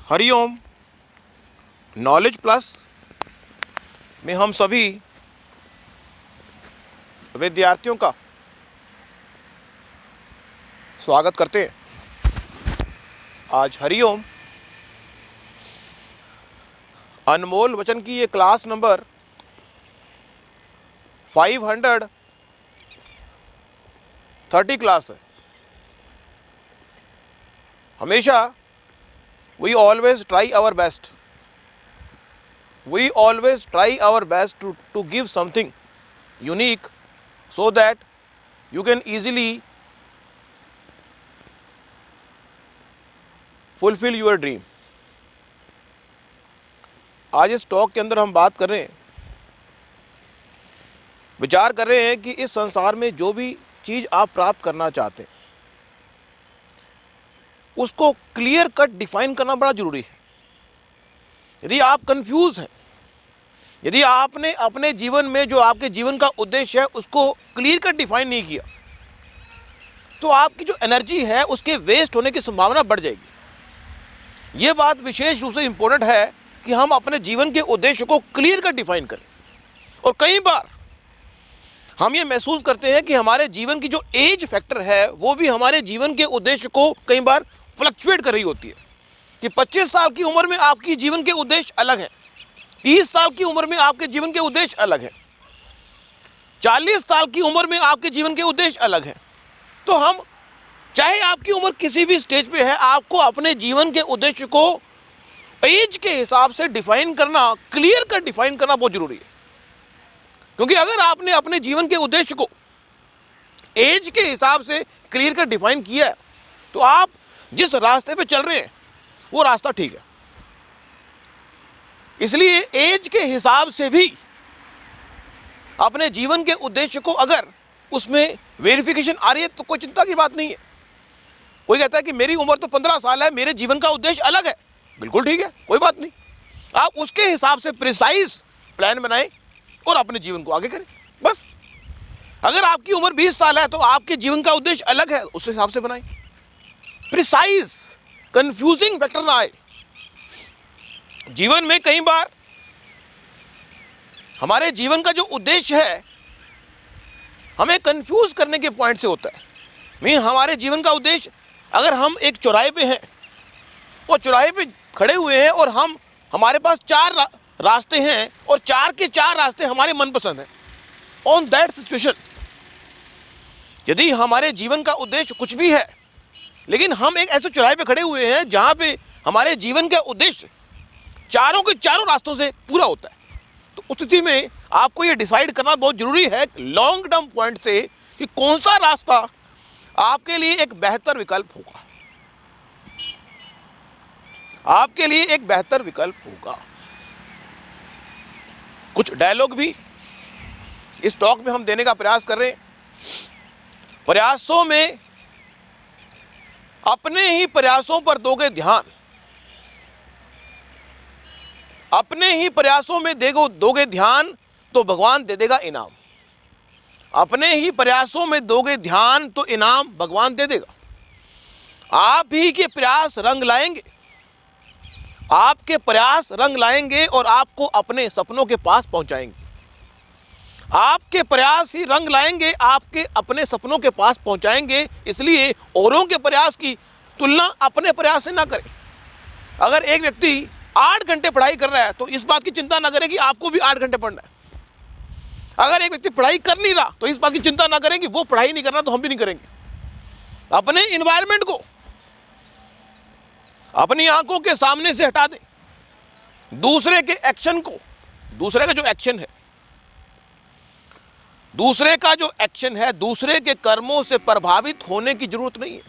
Hariom knowledge plus में हम सभी विद्यार्थियों का स्वागत करते हैं। आज हरिओम अनमोल वचन की ये क्लास नंबर 530 क्लास है। हमेशा we always try our best to give something unique so that you can easily fulfill your dream। आज इस टॉक के अंदर हम बात कर रहे हैं, विचार कर रहे हैं कि इस संसार में जो भी चीज़ आप प्राप्त करना चाहते हैं उसको क्लियर कट डिफाइन करना बड़ा जरूरी है। यदि आप कंफ्यूज हैं, यदि आपने अपने जीवन में जो आपके जीवन का उद्देश्य है उसको क्लियर कट डिफाइन नहीं किया तो आपकी जो एनर्जी है उसके वेस्ट होने की संभावना बढ़ जाएगी। ये बात विशेष रूप से इंपॉर्टेंट है कि हम अपने जीवन के उद्देश्य को क्लियर कट डिफाइन करें। और कई बार हम ये महसूस करते हैं कि हमारे जीवन की जो एज फैक्टर है वो भी हमारे जीवन के उद्देश्य को कई बार फ्लक्चुएट कर रही होती है कि 25 साल की उम्र में आपकी जीवन के उद्देश्य अलग हैं, 30 साल की उम्र में आपके जीवन के उद्देश्य अलग हैं, 40 साल की उम्र में आपके जीवन के उद्देश्य अलग हैं। तो हम चाहे आपकी उम्र किसी भी स्टेज पे है, आपको अपने जीवन के उद्देश्य को एज के हिसाब से डिफाइन करना, क्लियर कर डिफाइन करना बहुत जरूरी है। क्योंकि अगर आपने अपने जीवन के उद्देश्य को एज के हिसाब से क्लियर कर डिफाइन किया है तो आप जिस रास्ते पे चल रहे हैं वो रास्ता ठीक है। इसलिए एज के हिसाब से भी अपने जीवन के उद्देश्य को अगर उसमें वेरिफिकेशन आ रही है तो कोई चिंता की बात नहीं है। कोई कहता है कि मेरी उम्र तो 15 साल है, मेरे जीवन का उद्देश्य अलग है, बिल्कुल ठीक है, कोई बात नहीं। आप उसके हिसाब से प्रिसाइज प्लान बनाएं और अपने जीवन को आगे करें, बस। अगर आपकी उम्र 20 साल है तो आपके जीवन का उद्देश्य अलग है, उस हिसाब से बनाएं। प्रिसाइज, कंफ्यूजिंग फैक्टर ना आए। जीवन में कई बार हमारे जीवन का जो उद्देश्य है हमें कंफ्यूज करने के पॉइंट से होता है। हमारे जीवन का उद्देश्य, अगर हम एक चौराहे पे हैं और चौराहे पे खड़े हुए हैं और हमारे पास 4 रास्ते हैं और 4 के 4 रास्ते हमारे मनपसंद हैं, ऑन दैट सिचुएशन यदि हमारे जीवन का उद्देश्य कुछ भी है लेकिन हम एक ऐसे चौराहे पे खड़े हुए हैं जहां पे हमारे जीवन का उद्देश्य चारों के चारों रास्तों से पूरा होता है, तो उस स्थिति में आपको ये डिसाइड करना बहुत जरूरी है लॉन्ग टर्म पॉइंट से कि कौन सा रास्ता आपके लिए एक बेहतर विकल्प होगा, आपके लिए एक बेहतर विकल्प होगा। कुछ डायलॉग भी इस टॉक में हम देने का प्रयास कर रहे हैं। प्रयासों में अपने ही प्रयासों पर दोगे ध्यान, अपने ही प्रयासों में दोगे ध्यान तो भगवान दे देगा इनाम। अपने ही प्रयासों में दोगे ध्यान तो इनाम भगवान दे देगा। आप ही के प्रयास रंग लाएंगे, आपके प्रयास रंग लाएंगे और आपको अपने सपनों के पास पहुंचाएंगे। आपके प्रयास ही रंग लाएंगे, आपके अपने सपनों के पास पहुंचाएंगे। इसलिए औरों के प्रयास की तुलना अपने प्रयास से ना करें। अगर एक व्यक्ति 8 घंटे पढ़ाई कर रहा है तो इस बात की चिंता ना करें कि आपको भी 8 घंटे पढ़ना है। अगर एक व्यक्ति पढ़ाई कर नहीं रहा तो इस बात की चिंता ना करें कि वो पढ़ाई नहीं कर रहा तो हम भी नहीं करेंगे। अपने इन्वायरमेंट को अपनी आंखों के सामने से हटा दें। दूसरे के एक्शन को, दूसरे का जो एक्शन है, दूसरे के कर्मों से प्रभावित होने की जरूरत नहीं है।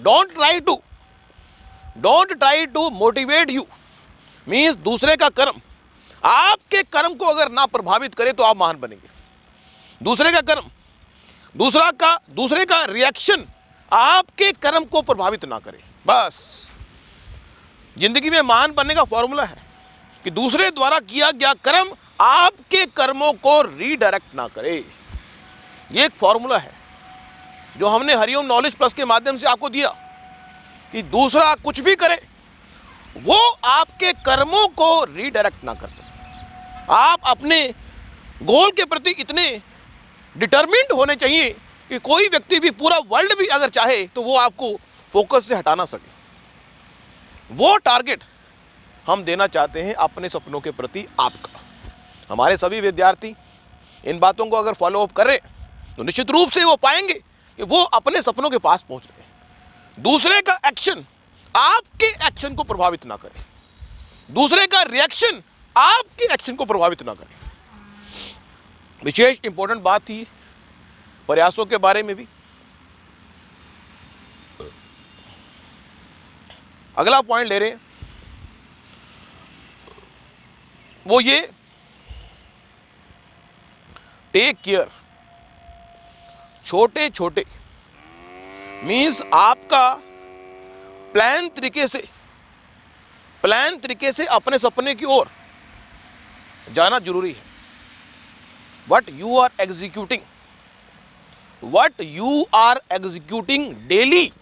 Don't try to motivate you, means दूसरे का कर्म आपके कर्म को अगर ना प्रभावित करे तो आप महान बनेंगे। दूसरे का कर्म, दूसरे का रिएक्शन आपके कर्म को प्रभावित ना करे, बस। जिंदगी में महान बनने का फॉर्मूला है कि दूसरे द्वारा किया गया कर्म आपके कर्मों को रीडायरेक्ट ना करे। ये एक फॉर्मूला है जो हमने हरिओम नॉलेज प्लस के माध्यम से आपको दिया कि दूसरा कुछ भी करे वो आपके कर्मों को रीडायरेक्ट ना कर सके। आप अपने गोल के प्रति इतने डिटरमिन्ड होने चाहिए कि कोई व्यक्ति भी, पूरा वर्ल्ड भी अगर चाहे तो वो आपको फोकस से हटा ना सके। वो टारगेट हम देना चाहते हैं अपने सपनों के प्रति आपका। हमारे सभी विद्यार्थी इन बातों को अगर फॉलो अप करें तो निश्चित रूप से वो पाएंगे कि वो अपने सपनों के पास पहुंच रहे हैं। दूसरे का एक्शन आपके एक्शन को प्रभावित ना करे, दूसरे का रिएक्शन आपके एक्शन को प्रभावित ना करे। विशेष इंपॉर्टेंट बात थी प्रयासों के बारे में भी। अगला पॉइंट ले रहे हैं वो ये, टेक केयर। छोटे छोटे मीन्स आपका प्लान तरीके से अपने सपने की ओर जाना जरूरी है। What you are executing daily,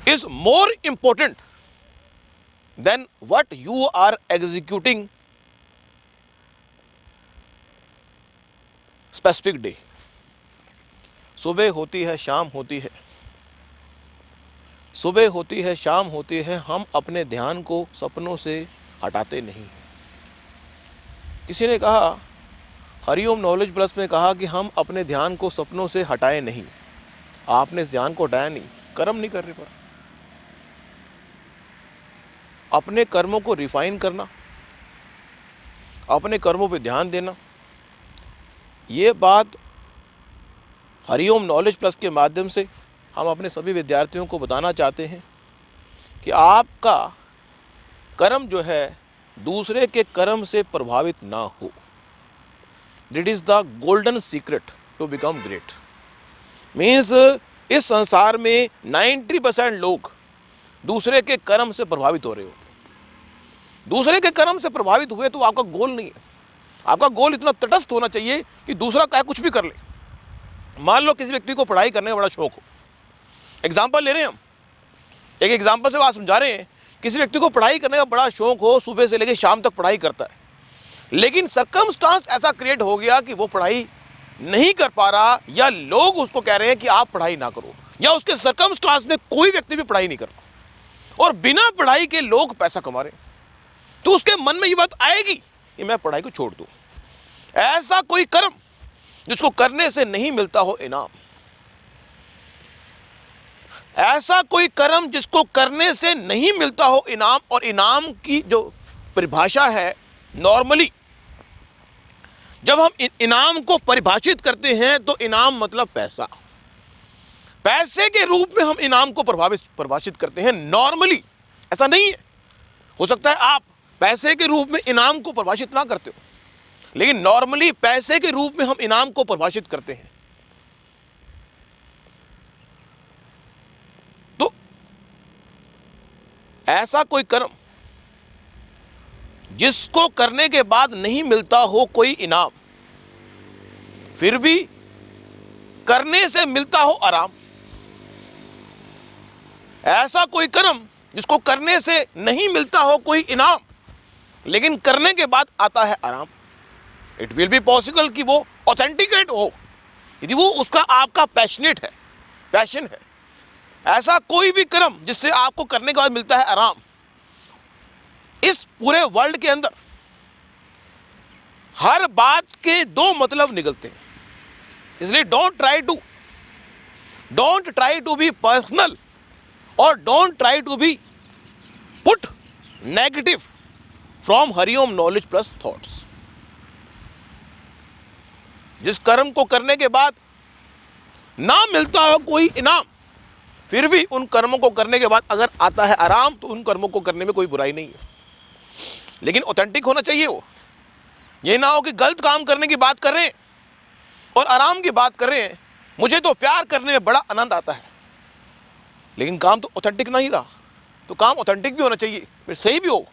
is more important than what you are executing specific day. सुबह होती है, शाम होती है, सुबह होती है, शाम होती है, हम अपने ध्यान को सपनों से हटाते नहीं। किसी ने कहा, हरिओम नॉलेज प्लस में कहा कि हम अपने ध्यान को सपनों से हटाए नहीं। आपने इस ध्यान को हटाया नहीं, कर्म नहीं करने पर। अपने कर्मों को रिफाइन करना, अपने कर्मों पे ध्यान देना, ये बात हरिओम नॉलेज प्लस के माध्यम से हम अपने सभी विद्यार्थियों को बताना चाहते हैं कि आपका कर्म जो है दूसरे के कर्म से प्रभावित ना हो। That is the golden secret to become great. Means इस संसार में 90% लोग दूसरे के कर्म से प्रभावित हो रहे होते। दूसरे के कर्म से प्रभावित हुए तो आपका गोल नहीं है। आपका गोल इतना तटस्थ होना चाहिए कि दूसरा चाहे कुछ भी कर ले। मान लो किसी व्यक्ति को पढ़ाई करने का बड़ा शौक हो, एग्जाम्पल ले रहे हैं हम, एक एग्जाम्पल से बात समझा रहे हैं। किसी व्यक्ति को पढ़ाई करने का बड़ा शौक हो, सुबह से लेकर शाम तक पढ़ाई करता है, लेकिन सर्कमस्टांस ऐसा क्रिएट हो गया कि वो पढ़ाई नहीं कर पा रहा, या लोग उसको कह रहे हैं कि आप पढ़ाई ना करो, या उसके सर्कमस्टांस में कोई व्यक्ति भी पढ़ाई नहीं कर रहा और बिना पढ़ाई के लोग पैसा कमा रहे हैं, तो उसके मन में ये बात आएगी कि मैं पढ़ाई को छोड़ दूं। ऐसा कोई कर्म जिसको करने से नहीं मिलता हो इनाम, ऐसा कोई कर्म जिसको करने से नहीं मिलता हो इनाम। और इनाम की जो परिभाषा है, नॉर्मली जब हम इनाम को परिभाषित करते हैं तो इनाम मतलब पैसा, पैसे के रूप में हम इनाम को परिभाषित करते हैं। नॉर्मली ऐसा नहीं है, हो सकता है आप पैसे के रूप में इनाम को परिभाषित ना करते हो, लेकिन नॉर्मली पैसे के रूप में हम इनाम को परिभाषित करते हैं। तो ऐसा कोई कर्म जिसको करने के बाद नहीं मिलता हो कोई इनाम, फिर भी करने से मिलता हो आराम। ऐसा कोई कर्म जिसको करने से नहीं मिलता हो कोई इनाम, लेकिन करने के बाद आता है आराम। इट विल बी पॉसिबल कि वो ऑथेंटिकेट हो, यदि वो उसका आपका पैशनेट है, पैशन है। ऐसा कोई भी कर्म जिससे आपको करने के बाद मिलता है आराम, इस पूरे वर्ल्ड के अंदर हर बात के दो मतलब निकलते हैं। इसलिए don't try to be personal और don't try to be put negative from Hariom knowledge plus thoughts. जिस कर्म को करने के बाद ना मिलता हो कोई इनाम, फिर भी उन कर्मों को करने के बाद अगर आता है आराम, तो उन कर्मों को करने में कोई बुराई नहीं है, लेकिन ऑथेंटिक होना चाहिए। वो ये ना हो कि गलत काम करने की बात कर रहे हैं और आराम की बात कर रहे हैं। मुझे तो प्यार करने में बड़ा आनंद आता है, लेकिन काम तो ऑथेंटिक नहीं रहा। तो काम ऑथेंटिक भी होना चाहिए, फिर सही भी हो,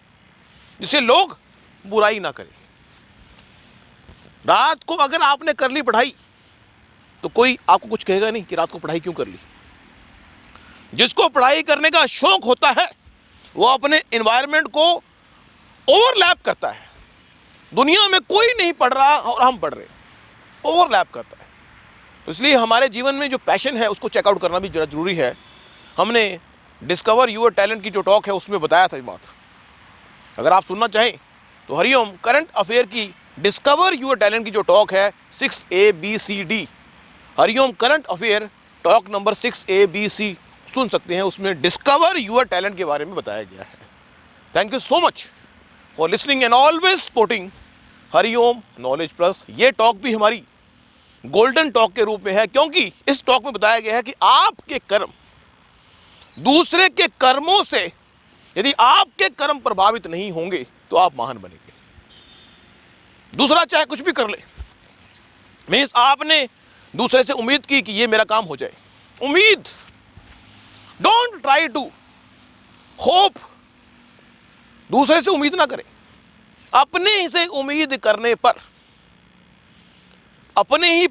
जिससे लोग बुराई ना करें। रात को अगर आपने कर ली पढ़ाई, तो कोई आपको कुछ कहेगा नहीं कि रात को पढ़ाई क्यों कर ली। जिसको पढ़ाई करने का शौक होता है वो अपने एनवायरनमेंट को ओवरलैप करता है। दुनिया में कोई नहीं पढ़ रहा और हम पढ़ रहे, ओवरलैप करता है। तो इसलिए हमारे जीवन में जो पैशन है उसको चेकआउट करना भी जरा जरूरी है। हमने डिस्कवर यूर टैलेंट की जो टॉक है उसमें बताया था ये बात। अगर आप सुनना चाहें तो हरिओम करंट अफेयर की डिस्कवर यूर टैलेंट की जो टॉक है 6ABCD, Hariom current affair talk number 6ABC सुन सकते हैं। उसमें डिस्कवर यूर टैलेंट के बारे में बताया गया है। Thank you so much for listening and always supporting Hariom knowledge plus. ये टॉक भी हमारी गोल्डन टॉक के रूप में है, क्योंकि इस टॉक में बताया गया है कि आपके कर्म दूसरे के कर्मों से, यदि आपके कर्म प्रभावित नहीं होंगे तो आप महान बनेंगे। दूसरा चाहे कुछ भी कर ले, मीन्स आपने दूसरे से उम्मीद की कि ये मेरा काम हो जाए। उम्मीद, डोंट ट्राई टू होप, दूसरे से उम्मीद ना करें। अपने ही से उम्मीद करने पर, अपने ही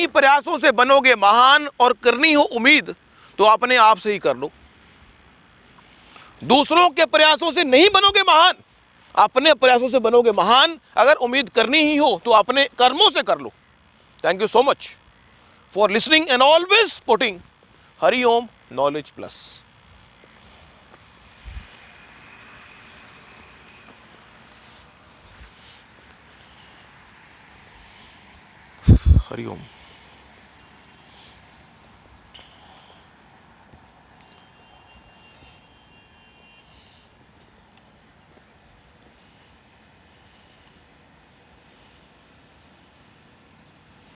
प्रयासों से बनोगे महान। और करनी हो उम्मीद तो अपने आप से ही कर लो। दूसरों के प्रयासों से नहीं बनोगे महान, अपने प्रयासों से बनोगे महान। अगर उम्मीद करनी ही हो तो अपने कर्मों से कर लो। Thank you so much for listening and always supporting Hariom knowledge plus. Hariom.